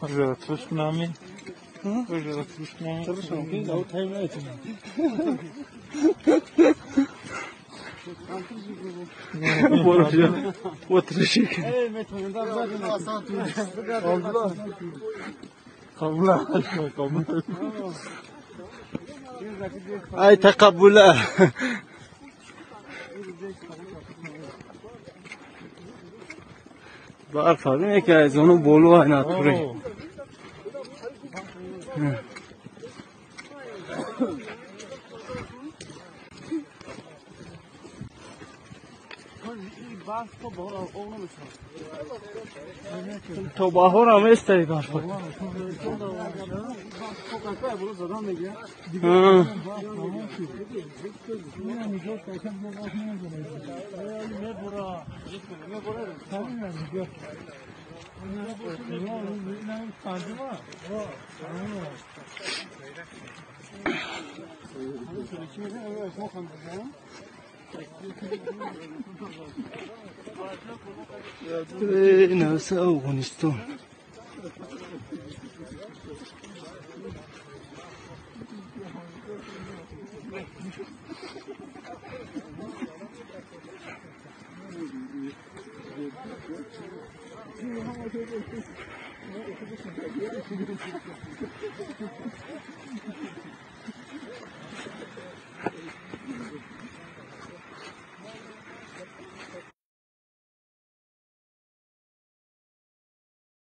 Уже отпуск нами. Уже отпуск нами. Oturuşuk. Kabula. Ay takabbula. Var tabii ki az onu bolu aynı atıyor. تو باهور هم استایی کار کنی. ناس أفغانستان